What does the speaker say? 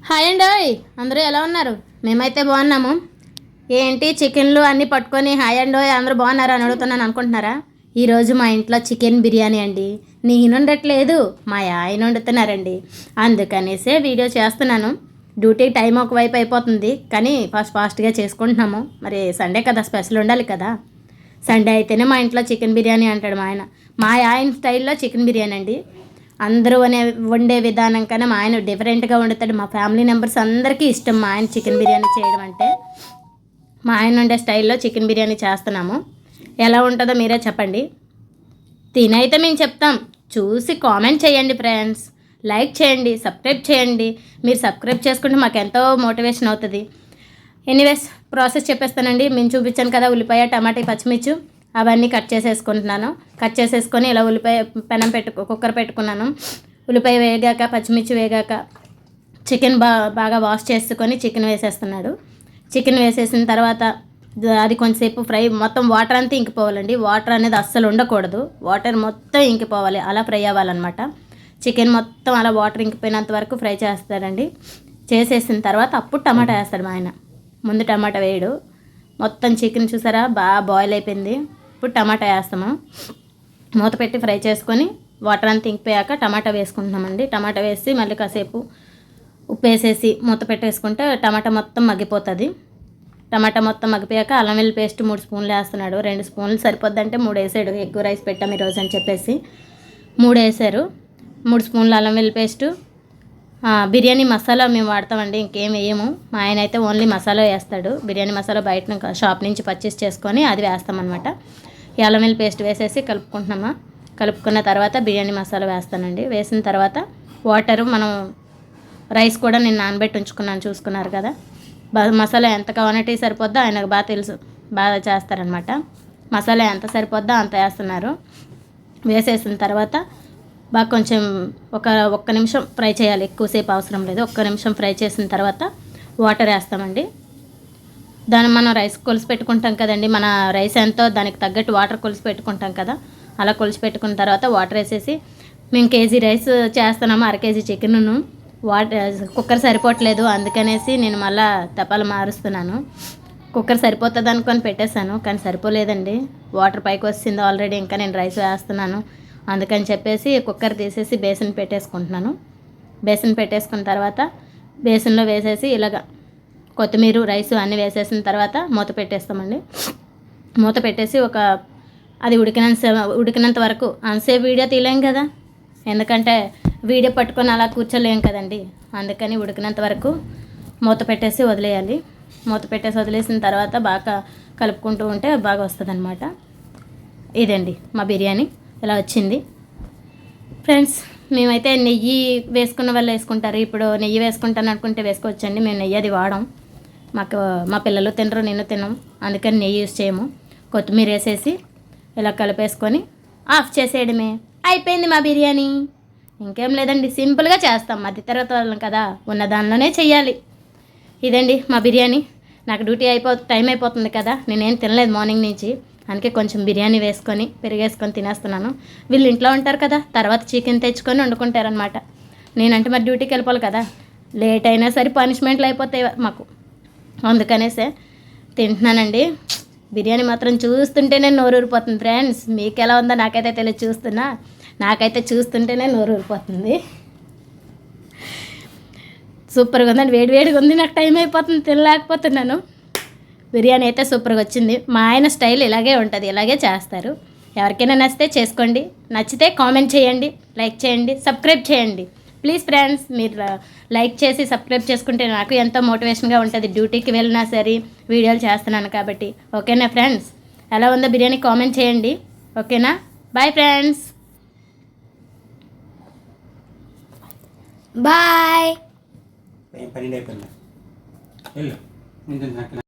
Hi అండి. అందరూ ఎలా ఉన్నారు? మేమైతే బాగున్నాము. ఏంటి చికెన్లు అన్నీ పట్టుకొని హాయ్ అండి అందరూ బాగున్నారా అని అడుగుతున్నాను అనుకుంటున్నారా? ఈరోజు మా ఇంట్లో చికెన్ బిర్యానీ అండి. నేను ఉండట్లేదు, మా ఆయన వండుతున్నారండి. అందుకనేసే వీడియో చేస్తున్నాను. డ్యూటీ టైం ఒకవైపు అయిపోతుంది, కానీ ఫాస్ట్గా చేసుకుంటున్నాము. మరి సండే కదా, స్పెషల్ ఉండాలి కదా. సండే అయితేనే మా ఇంట్లో చికెన్ బిర్యానీ అంటాడు మా ఆయన స్టైల్లో చికెన్ బిర్యానీ అండి. అందరూ వండే విధానం కన్నా మా ఆయన డిఫరెంట్గా వండుతాడు. మా ఫ్యామిలీ మెంబర్స్ అందరికీ ఇష్టం మా ఆయన చికెన్ బిర్యానీ చేయడం అంటే. మా ఆయన వండే స్టైల్లో చికెన్ బిర్యానీ చేస్తున్నాము. ఎలా ఉంటుందో మీరే చెప్పండి. తినైతే మేము చెప్తాం, చూసి కామెంట్ చేయండి ఫ్రెండ్స్. లైక్ చేయండి, సబ్స్క్రైబ్ చేయండి. మీరు సబ్స్క్రైబ్ చేసుకుంటే మాకు ఎంతో మోటివేషన్ అవుతుంది. ఎనీవేస్ ప్రాసెస్ చెప్పేస్తానండి. మేము చూపించాను కదా, ఉల్లిపాయ, టమాటా, పచ్చిమిర్చి అవన్నీ కట్ చేసేసుకుంటున్నాను. కట్ చేసేసుకొని ఇలా ఉల్లిపాయ పెనం కుక్కర్ పెట్టుకున్నాను. ఉల్లిపాయ వేగాక, పచ్చిమిర్చి వేగాక చికెన్ బాగా వాష్ చేసుకొని చికెన్ వేసేస్తున్నాడు. చికెన్ వేసేసిన తర్వాత అది కొంచెంసేపు ఫ్రై, మొత్తం వాటర్ అంతా ఇంకిపోవాలండి. వాటర్ అనేది అస్సలు ఉండకూడదు, వాటర్ మొత్తం ఇంకిపోవాలి, అలా ఫ్రై అవ్వాలన్నమాట. చికెన్ మొత్తం అలా వాటర్ ఇంకిపోయినంత వరకు ఫ్రై చేస్తాడండి. చేసేసిన తర్వాత అప్పుడు టమాటా వేస్తాడు మా ఆయన. ముందు టమాటా వేయడు. మొత్తం చికెన్ చూసారా బాగా బాయిల్ అయిపోయింది. ఇప్పుడు టమాటా వేస్తాము. మూత పెట్టి ఫ్రై చేసుకొని వాటర్ అంతా ఇంకిపోయాక టమాటా వేసుకుంటున్నామండి. టమాటా వేసి మళ్ళీ కాసేపు ఉప్పు వేసేసి మూత పెట్టేసుకుంటే టమాటా మొత్తం మగ్గిపోతుంది. టమాటా మొత్తం మగ్గిపోయాక అల్లం వెల్లుల్లి పేస్ట్ 3 స్పూన్లు వేస్తున్నాడు. 2 స్పూన్లు సరిపోద్దంటే 3 వేసాడు. ఎక్కువ రైస్ పెట్టాం ఈరోజు అని చెప్పేసి 3 వేసారు. 3 స్పూన్లు అల్లం వెల్లుల్లి పేస్టు. బిర్యానీ మసాలా మేము వాడతామండి, ఇంకేం వేయము. మా ఆయన అయితే ఓన్లీ మసాలా వేస్తాడు. బిర్యానీ మసాలా బయట షాప్ నుంచి పర్చేస్ చేసుకొని అది వేస్తామన్నమాట. ఈ అల్లం వెల్లుల్లి పేస్ట్ వేసేసి కలుపుకున్న తర్వాత బిర్యానీ మసాలా వేస్తానండి. వేసిన తర్వాత వాటరు, మనం రైస్ కూడా నేను నానబెట్టి ఉంచుకున్నాను, చూసుకున్నారు కదా. మసాలా ఎంత క్వాంటిటీ సరిపోద్దో ఆయనకు బాగా తెలుసు, బాగా చేస్తారనమాట. మసాలా ఎంత సరిపోద్దో అంత వేస్తున్నారు. వేసేసిన తర్వాత బాగా కొంచెం ఒక్క నిమిషం ఫ్రై చేయాలి, ఎక్కువసేపు అవసరం లేదు. ఒక్క నిమిషం ఫ్రై చేసిన తర్వాత వాటర్ వేస్తామండి. దాన్ని మనం రైస్ కొలిసి పెట్టుకుంటాం కదండి, మన రైస్ ఎంతో దానికి తగ్గట్టు వాటర్ కొలిసి పెట్టుకుంటాం కదా. అలా కొలిసి పెట్టుకున్న తర్వాత వాటర్ వేసేసి, మేము కేజీ రైస్ చేస్తున్నాము, 1/2 కేజీ చికెన్ను. కుక్కర్ సరిపోవట్లేదు, అందుకనేసి నేను మళ్ళీ తపాలు మారుస్తున్నాను. కుక్కర్ సరిపోతుంది అనుకొని పెట్టేశాను, కానీ సరిపోలేదండి. వాటర్ పైకి వచ్చింది ఆల్రెడీ, ఇంకా నేను రైస్ వేస్తున్నాను. అందుకని చెప్పేసి కుక్కర్ తీసేసి బేసిన్ పెట్టేసుకుంటున్నాను. బేసిన్ పెట్టేసుకున్న తర్వాత బేసిన్లో వేసేసి ఇలాగ కొత్తిమీర, రైస్ అన్నీ వేసేసిన తర్వాత మూత పెట్టేస్తామండి. మూత పెట్టేసి అది ఉడికినంత వరకు, అంతసేపు వీడియో తీయలేం కదా, ఎందుకంటే వీడియో పట్టుకొని అలా కూర్చోలేం కదండి. అందుకని ఉడికినంత వరకు మూత పెట్టేసి వదిలేయాలి. మూత పెట్టేసి వదిలేసిన తర్వాత బాగా కలుపుకుంటూ ఉంటే బాగా వస్తుంది అనమాట. ఇదండి మా బిర్యానీ ఇలా వచ్చింది ఫ్రెండ్స్. మేమైతే నెయ్యి వేసుకున్న వాళ్ళు వేసుకుంటారు. ఇప్పుడు నెయ్యి వేసుకుంటాను అనుకుంటే వేసుకోవచ్చండి. మేము నెయ్యి అది వాడం. మా పిల్లలు తినరు, నేను తినం, అందుకని నెయ్యి యూజ్ చేయము. కొత్తిమీర వేసేసి ఇలా కలిపేసుకొని ఆఫ్ చేసేయడమే, అయిపోయింది మా బిర్యానీ. ఇంకేం లేదండి, సింపుల్గా చేస్తాం. మధ్యతరగతి వాళ్ళం కదా, ఉన్న దానిలోనే చెయ్యాలి. ఇదండి మా బిర్యానీ. నాకు డ్యూటీ టైం అయిపోతుంది కదా, నేనేం తినలేదు మార్నింగ్ నుంచి, అందుకే కొంచెం బిర్యానీ వేసుకొని పెరిగేసుకొని తినేస్తున్నాను. వీళ్ళు ఇంట్లో ఉంటారు కదా, తర్వాత చికెన్ తెచ్చుకొని వండుకుంటారనమాట. నేనంటే మరి డ్యూటీకి వెళ్ళిపోవాలి కదా, లేట్ అయినా సరే పనిష్మెంట్లు అయిపోతాయి మాకు, అందుకనేసే తింటున్నానండి. బిర్యానీ మాత్రం చూస్తుంటేనే నోరు ఊరిపోతుంది ఫ్రెండ్స్. మీకు ఎలా ఉందో నాకైతే తెలియదు, నాకైతే చూస్తుంటేనే నోరు ఊరిపోతుంది. సూపర్గా ఉందండి, వేడివేడిగా ఉంది. నాకు టైం అయిపోతుంది, తినలేకపోతున్నాను. బిర్యానీ అయితే సూపర్గా వచ్చింది. మా ఆయన స్టైల్ ఇలాగే ఉంటుంది, ఇలాగే చేస్తారు. ఎవరికైనా నచ్చితే చేసుకోండి, నచ్చితే కామెంట్ చేయండి, లైక్ చేయండి, సబ్స్క్రైబ్ చేయండి. ప్లీజ్ ఫ్రెండ్స్, మీరు లైక్ చేసి సబ్స్క్రైబ్ చేసుకుంటే నాకు ఎంతో మోటివేషన్గా ఉంటుంది. డ్యూటీకి వెళ్ళినా సరే వీడియోలు చేస్తున్నాను కాబట్టి. ఓకేనా ఫ్రెండ్స్, ఎలా ఉందో బిర్యానీ కామెంట్ చేయండి. ఓకేనా, బాయ్ ఫ్రెండ్స్, బాయ్.